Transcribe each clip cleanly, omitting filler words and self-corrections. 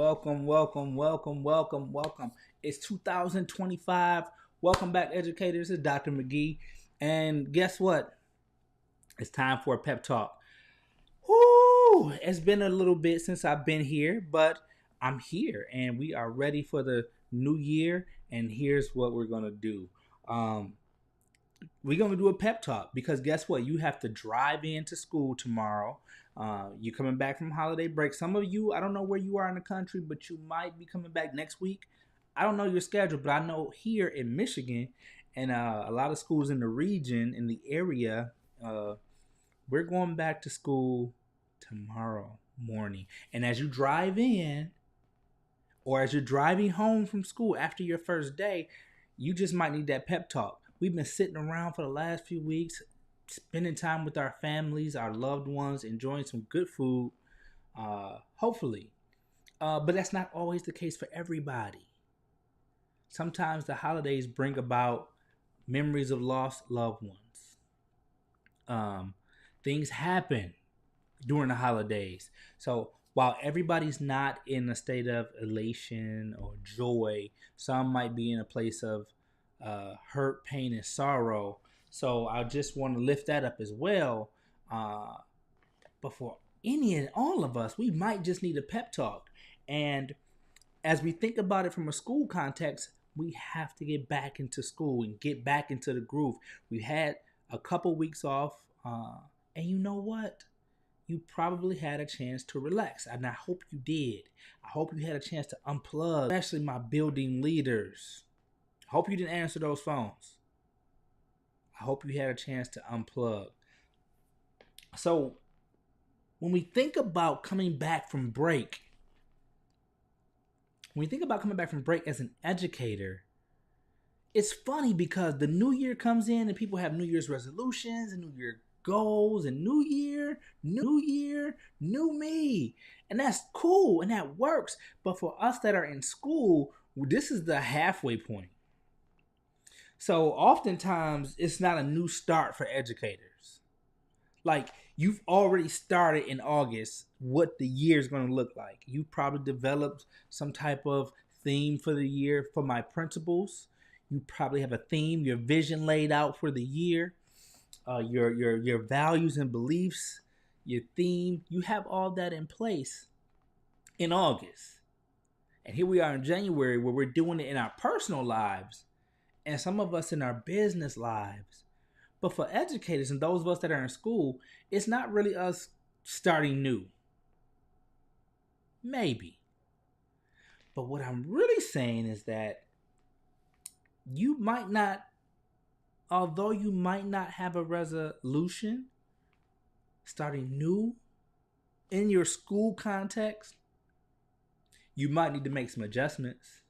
Welcome, welcome, welcome, welcome, welcome. It's 2025. Welcome back, educators. It's Dr. McGee. And guess what? It's time for a pep talk. Whoo! It's been a little bit since I've been here, but I'm here and we are ready for the new year. And here's what we're going to do. Um, we're going to do a pep talk because guess what? You have to drive into school tomorrow. You're coming back from holiday break. Some of you, I don't know where you are in the country, but you might be coming back next week. I don't know your schedule, but I know here in Michigan and a lot of schools in the region, in the area, we're going back to school tomorrow morning. And as you drive in, or as you're driving home from school after your first day, you just might need that pep talk. We've been sitting around for the last few weeks, spending time with our families, our loved ones, enjoying some good food, hopefully. But that's not always the case for everybody. Sometimes the holidays bring about memories of lost loved ones. Things happen during the holidays. So while everybody's not in a state of elation or joy, some might be in a place of hurt, pain, and sorrow. So I just want to lift that up as well. But for any and all of us, we might just need a pep talk. And as we think about it from a school context, we have to get back into school and get back into the groove. We had a couple weeks off, and you know what? You probably had a chance to relax, and I hope you did. I hope you had a chance to unplug, especially my building leaders. I hope you didn't answer those phones. I hope you had a chance to unplug. So, when we think about coming back from break, as an educator, it's funny because the new year comes in and people have New Year's resolutions and New Year goals and new year, new me. And that's cool and that works. But for us that are in school, this is the halfway point. So oftentimes it's not a new start for educators. Like you've already started in August what the year is going to look like. You probably developed some type of theme for the year. For my principals, you probably have a theme, your vision laid out for the year, your values and beliefs, your theme. You have all that in place in August. And here we are in January where we're doing it in our personal lives and some of us in our business lives. But for educators and those of us that are in school, it's not really us starting new. Maybe. But what I'm really saying is that you might not, although you might not have a resolution starting new in your school context, you might need to make some adjustments.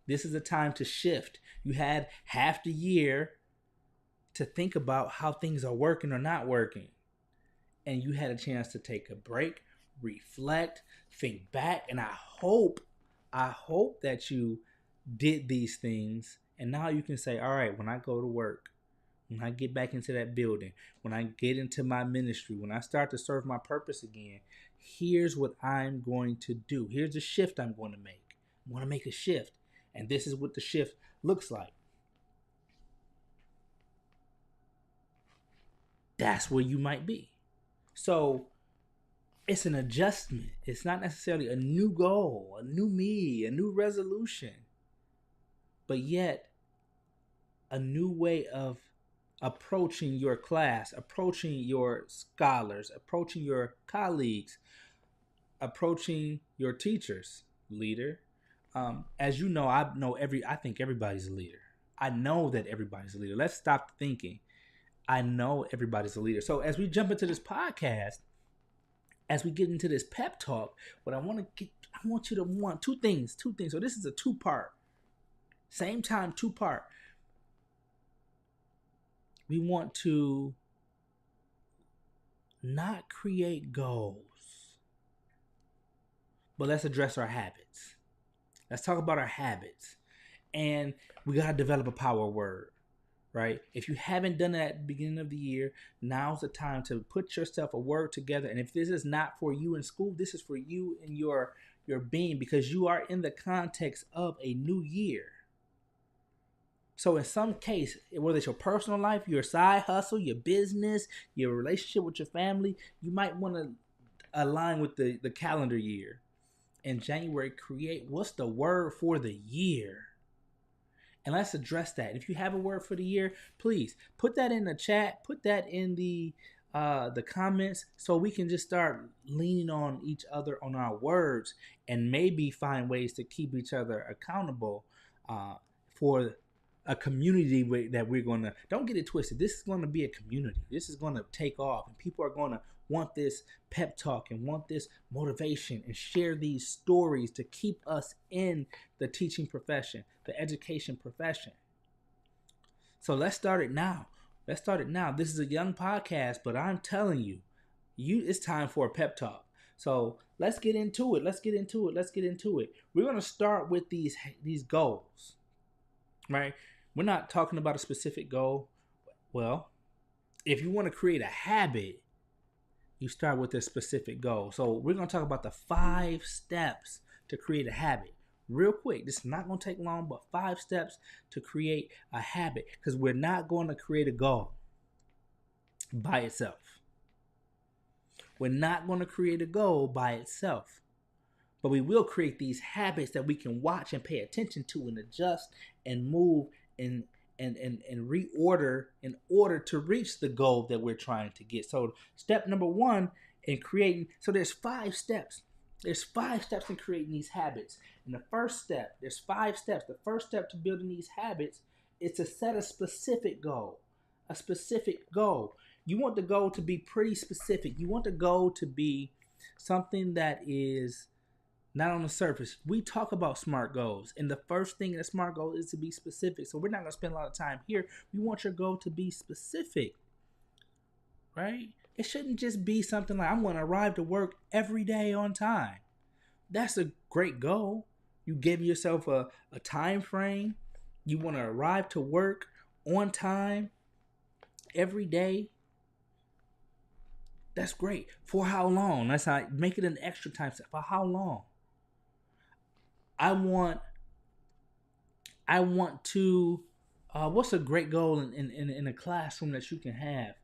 This is a time to shift. You had half the year to think about how things are working or not working. And you had a chance to take a break, reflect, think back. And I hope that you did these things. And now you can say, all right, when I go to work, when I get back into that building, when I get into my ministry, when I start to serve my purpose again, here's what I'm going to do. Here's the shift I'm going to make. I'm going to make a shift. And this is what the shift looks like. That's where you might be. So it's an adjustment. It's not necessarily a new goal, a new me, a new resolution, but yet a new way of approaching your class, approaching your scholars, approaching your colleagues, approaching your teachers, leader. As you know, I think everybody's a leader. I know that everybody's a leader. Let's stop thinking. I know everybody's a leader. So as we jump into this podcast, as we get into this pep talk, what I want you to want two things. So this is a two-part, same time, two-part. We want to not create goals, but let's address our habits. Let's talk about our habits. And we got to develop a power word, right? If you haven't done that at the beginning of the year, now's the time to put yourself a word together. And if this is not for you in school, this is for you in your your being, because you are in the context of a new year. So in some case, whether it's your personal life, your side hustle, your business, your relationship with your family, you might want to align with the calendar year. In January, create what's the word for the year. And let's address that. If you have a word for the year, please put that in the chat, put that in the comments, so we can just start leaning on each other on our words, and maybe find ways to keep each other accountable for a community that we're going to. Don't get it twisted. This is going to be a community. This is going to take off, and people are going to want this pep talk and want this motivation and share these stories to keep us in the teaching profession, the education profession. So let's start it now. Let's start it now. This is a young podcast, but I'm telling you, it's time for a pep talk. So let's get into it. Let's get into it. We're going to start with these goals, right? We're not talking about a specific goal. Well, if you want to create a habit, you start with a specific goal. So we're going to talk about the 5 steps to create a habit. Real quick, this is not going to take long, but 5 steps to create a habit, because we're not going to create a goal by itself. We're not going to create a goal by itself, but we will create these habits that we can watch and pay attention to and adjust and move and reorder in order to reach the goal that we're trying to get. So step number 1 in creating, so there's 5 steps. There's 5 steps in creating these habits. And the first step, there's 5 steps. The first step to building these habits is to set a specific goal. A specific goal. You want the goal to be pretty specific. You want the goal to be something that is not on the surface. We talk about SMART goals, and the first thing in a SMART goal is to be specific. So we're not going to spend a lot of time here. We want your goal to be specific, right? It shouldn't just be something like, I'm going to arrive to work every day on time. That's a great goal. You give yourself a time frame. You want to arrive to work on time every day. That's great. For how long? That's how, make it an extra time step. For how long? I want to, what's a great goal in a classroom that you can have?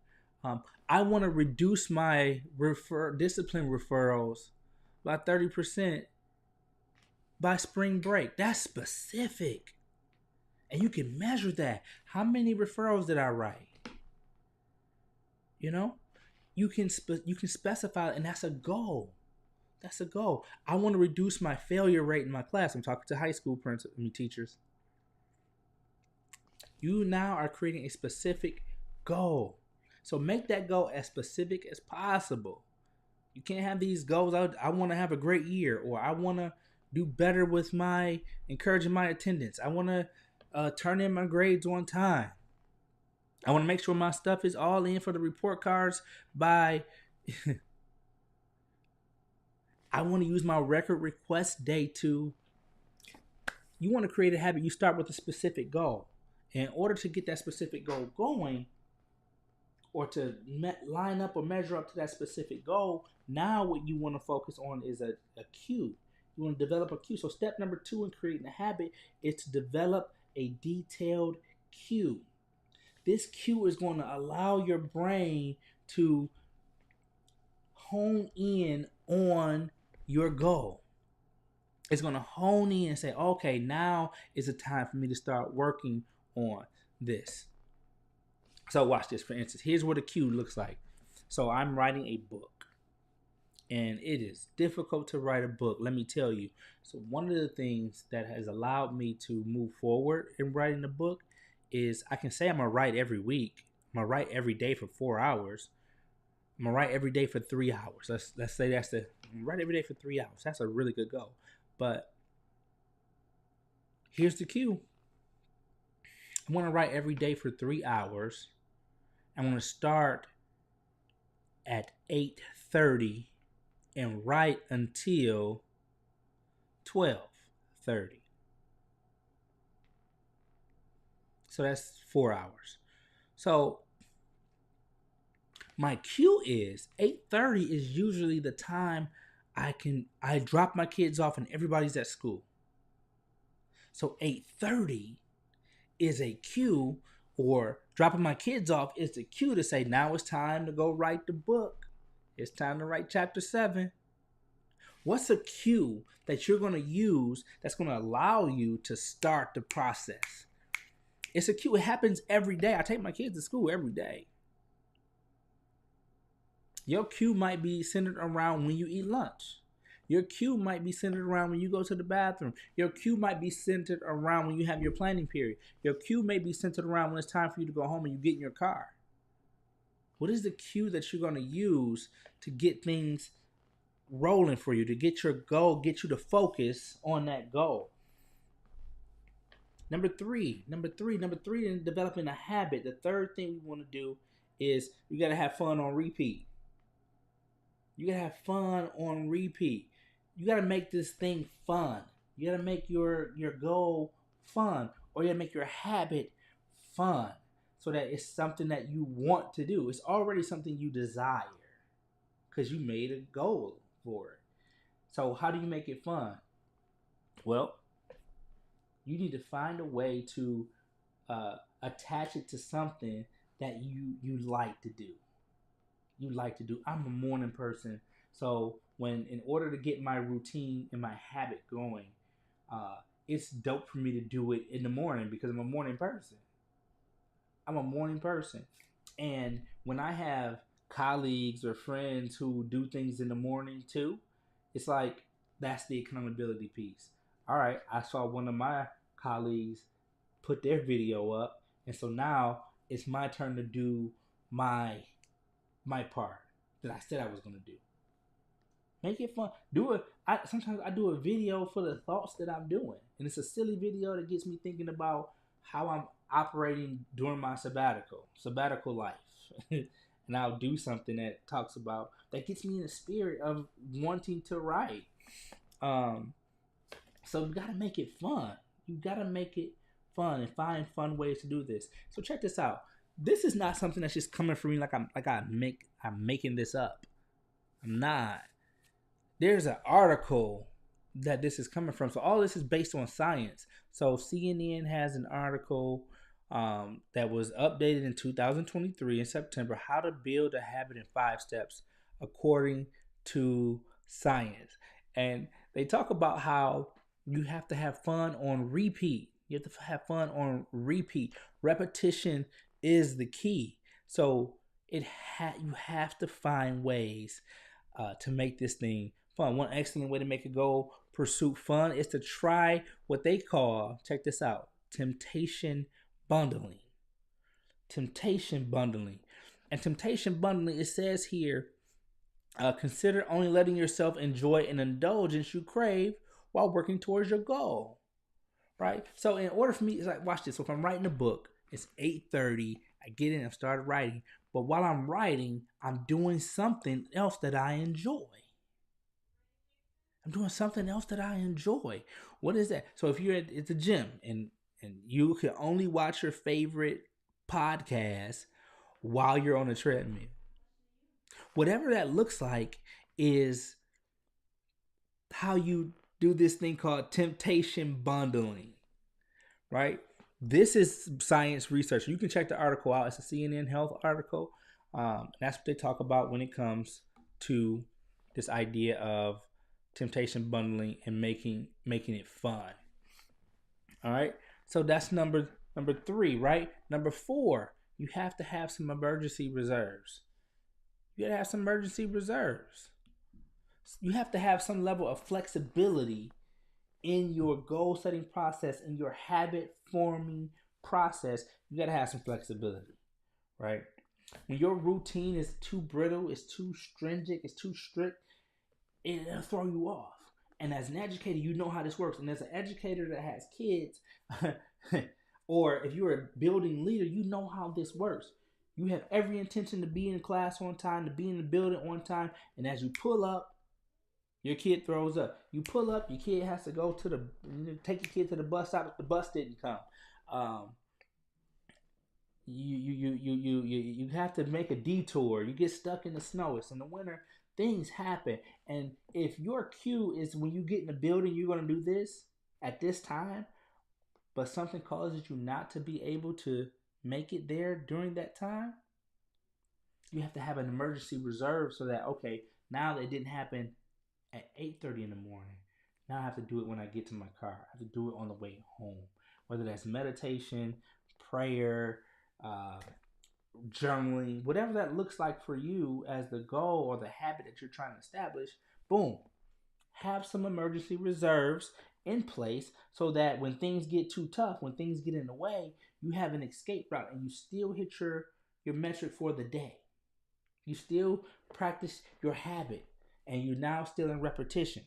I want to reduce my discipline referrals by 30% by spring break. That's specific. And you can measure that. How many referrals did I write? You know, you can specify, and that's a goal. That's a goal. I want to reduce my failure rate in my class. I'm talking to high school teachers. You now are creating a specific goal. So make that goal as specific as possible. You can't have these goals. I want to have a great year, or I want to do better with encouraging my attendance. I want to turn in my grades on time. I want to make sure my stuff is all in for the report cards by I want to use my record request day to. You want to create a habit. You start with a specific goal. In order to get that specific goal going, or to line up or measure up to that specific goal, now what you want to focus on is a cue. You want to develop a cue. So step number 2 in creating a habit is to develop a detailed cue. This cue is going to allow your brain to hone in on your goal. It's going to hone in and say, okay, now is the time for me to start working on this. So watch this. For instance, here's what a cue looks like. So I'm writing a book, and it is difficult to write a book, let me tell you. So one of the things that has allowed me to move forward in writing a book is I can say I'm going to write every week. I'm going to write every day for 4 hours. I'm going to write every day for 3 hours. Let's say write every day for 3 hours. That's a really good goal. But here's the cue. I want to write every day for 3 hours. I'm going to start at 8:30 and write until 12:30. So that's 4 hours. So my cue is 8:30 is usually the time I drop my kids off and everybody's at school. So 8:30 is a cue, or dropping my kids off is the cue to say, now it's time to go write the book. It's time to write chapter 7. What's a cue that you're going to use that's going to allow you to start the process? It's a cue. It happens every day. I take my kids to school every day. Your cue might be centered around when you eat lunch. Your cue might be centered around when you go to the bathroom. Your cue might be centered around when you have your planning period. Your cue may be centered around when it's time for you to go home and you get in your car. What is the cue that you're going to use to get things rolling for you, to get your goal, get you to focus on that goal? Number three in developing a habit, the third thing we want to do is you got to have fun on repeat. You got to have fun on repeat. You got to make this thing fun. You got to make your goal fun, or you got to make your habit fun so that it's something that you want to do. It's already something you desire because you made a goal for it. So how do you make it fun? Well, you need to find a way to attach it to something that you like to do. You like to do. I'm a morning person, so in order to get my routine and my habit going, it's dope for me to do it in the morning because I'm a morning person. And when I have colleagues or friends who do things in the morning too, it's like that's the accountability piece. All right, I saw one of my colleagues put their video up, and so now it's my turn to do my part that I said I was gonna do. Make it fun. Do it. Sometimes I do a video for the thoughts that I'm doing, and it's a silly video that gets me thinking about how I'm operating during my sabbatical life, and I'll do something that talks about that gets me in the spirit of wanting to write. So you gotta make it fun. You gotta make it fun and find fun ways to do this. So check this out. This is not something that's just coming from me I'm making this up. I'm not. There's an article that this is coming from. So all this is based on science. So CNN has an article that was updated in 2023 in September, how to build a habit in 5 steps according to science. And they talk about how you have to have fun on repeat. You have to have fun on repeat. Repetition is the key. So you have to find ways to make this thing fun. One excellent way to make a goal pursuit fun is to try what they call, check this out, temptation bundling. Temptation bundling. And temptation bundling, it says here, consider only letting yourself enjoy an indulgence you crave while working towards your goal. Right? So in order for me, it's like, watch this. So if I'm writing a book, it's 8:30. I get in, I started writing. But while I'm writing, I'm doing something else that I enjoy. What is that? So if you're at the gym and you can only watch your favorite podcast while you're on a treadmill, whatever that looks like is how you do this thing called temptation bundling, right? This is science research. You can check the article out. It's a CNN Health article. That's what they talk about when it comes to this idea of temptation bundling and making it fun. All right. So that's number 3, right? Number 4, you have to have some emergency reserves. You got to have some emergency reserves. You have to have some level of flexibility in your goal setting process, in your habit forming process. You got to have some flexibility, right? When your routine is too brittle, it's too stringent, it's too strict, it'll throw you off. And as an educator, you know how this works. And as an educator that has kids, or if you're a building leader, you know how this works. You have every intention to be in class on time, to be in the building on time. And as you pull up, your kid throws up. You pull up, your kid has to go take your kid to the bus stop if the bus didn't come. You have to make a detour. You get stuck in the snow. It's in the winter. Things happen. And if your cue is when you get in the building, you're going to do this at this time, but something causes you not to be able to make it there during that time, you have to have an emergency reserve so that, okay, now that it didn't happen at 8:30 in the morning, now I have to do it when I get to my car. I have to do it on the way home, whether that's meditation, prayer, uh, journaling, whatever that looks like for you as the goal or the habit that you're trying to establish. Boom, have some emergency reserves in place so that when things get too tough, when things get in the way, you have an escape route and you still hit your metric for the day. You still practice your habit and you're now still in repetition.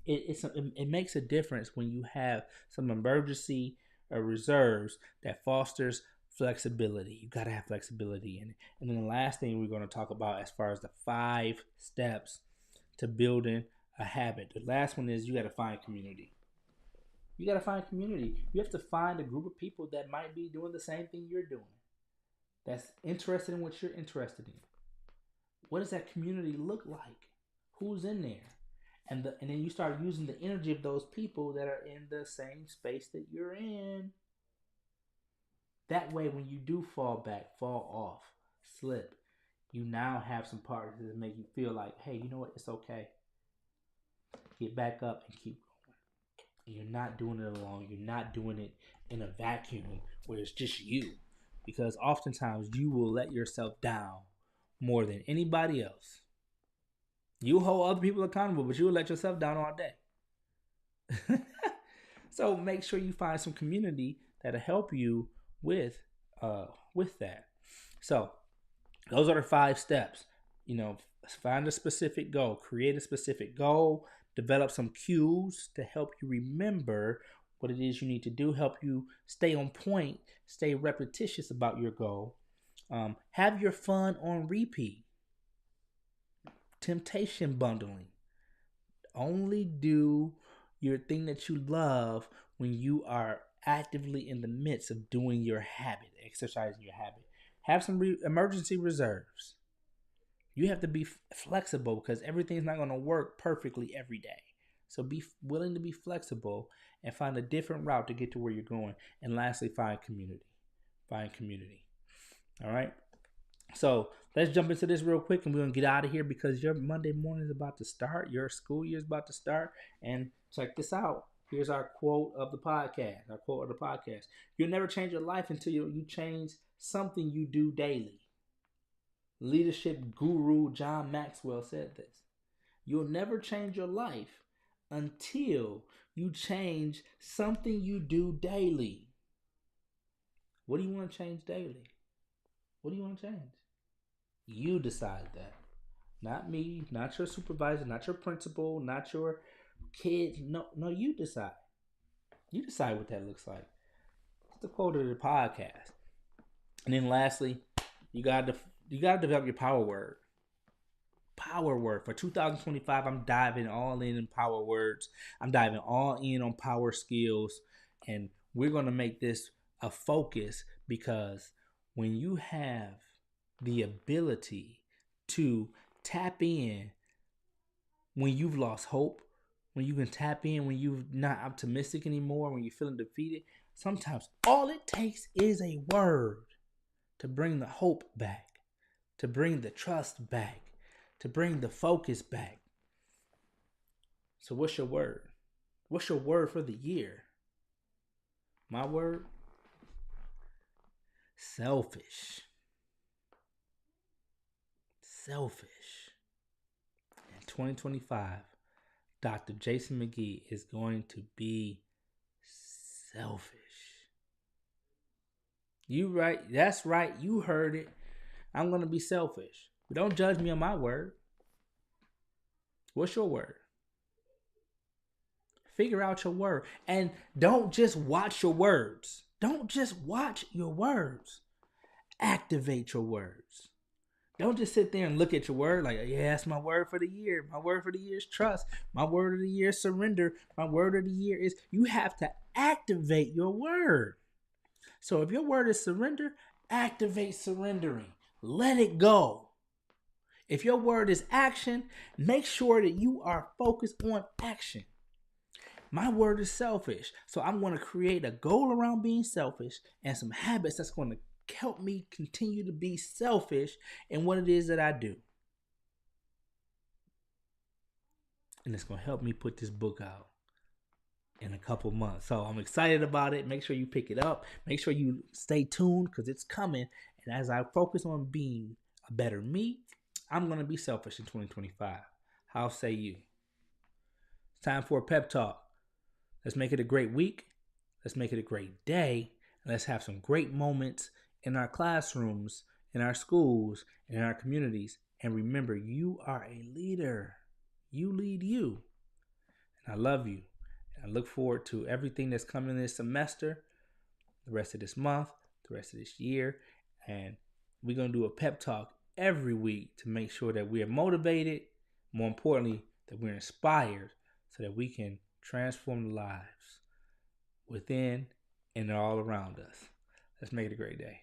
It makes a difference when you have some emergency reserves that fosters flexibility. You got to have flexibility in it. And then the last thing we're going to talk about as far as the 5 steps to building a habit. The last one is you got to find community. You got to find community. You have to find a group of people that might be doing the same thing you're doing, that's interested in what you're interested in. What does that community look like? Who's in there? And then you start using the energy of those people that are in the same space that you're in. That way, when you do fall back, fall off, slip, you now have some partners that make you feel like, hey, you know what? It's okay. Get back up and keep going. And you're not doing it alone. You're not doing it in a vacuum where it's just you. Because oftentimes you will let yourself down more than anybody else. You hold other people accountable, but you will let yourself down all day. So make sure you find some community that'll help you with that. So those are the 5 steps. Find a specific goal, create a specific goal, develop some cues to help you remember what it is you need to do, help you stay on point, stay repetitious about your goal. Have your fun on repeat. Temptation bundling. Only do your thing that you love when you are actively in the midst of doing your habit, exercising your habit. Have some emergency reserves. You have to be flexible because everything's not going to work perfectly every day. So be willing to be flexible and find a different route to get to where you're going. And lastly, find community. Find community. All right. So let's jump into this real quick and we're going to get out of here because your Monday morning is about to start. Your school year is about to start. And check this out. Here's our quote of the podcast. You'll never change your life until you change something you do daily. Leadership guru John Maxwell said this. You'll never change your life until you change something you do daily. What do you want to change daily? What do you want to change? You decide that. Not me, not your supervisor, not your principal, not your kids. No, you decide. You decide what that looks like. That's the quote of the podcast. And then lastly, you gotta develop your power word. Power word. For 2025, I'm diving all in power words. I'm diving all in on power skills. And we're gonna make this a focus because when you have the ability to tap in when you've lost hope, when you can tap in when you're not optimistic anymore, when you're feeling defeated, sometimes all it takes is a word to bring the hope back, to bring the trust back, to bring the focus back. So what's your word? What's your word for the year? My word? Selfish. Selfish. In 2025, Dr. Jason McGee is going to be selfish. You right. That's right. You heard it. I'm going to be selfish. But don't judge me on my word. What's your word? Figure out your word. And don't just watch your words. Don't just watch your words. Activate your words. Don't just sit there and look at your word like, yeah, that's my word for the year. My word for the year is trust. My word of the year is surrender. My word of the year is, you have to activate your word. So if your word is surrender, activate surrendering. Let it go. If your word is action, make sure that you are focused on action. My word is selfish. So I'm going to create a goal around being selfish and some habits that's going to help me continue to be selfish in what it is that I do. And it's going to help me put this book out in a couple months. So I'm excited about it. Make sure you pick it up. Make sure you stay tuned because it's coming. And as I focus on being a better me, I'm going to be selfish in 2025. How say you? It's time for a pep talk. Let's make it a great week. Let's make it a great day. And let's have some great moments in our classrooms, in our schools, and in our communities. And remember, you are a leader. You lead you. And I love you. And I look forward to everything that's coming this semester, the rest of this month, the rest of this year. And we're going to do a pep talk every week to make sure that we are motivated. More importantly, that we're inspired so that we can transform the lives within and all around us. Let's make it a great day.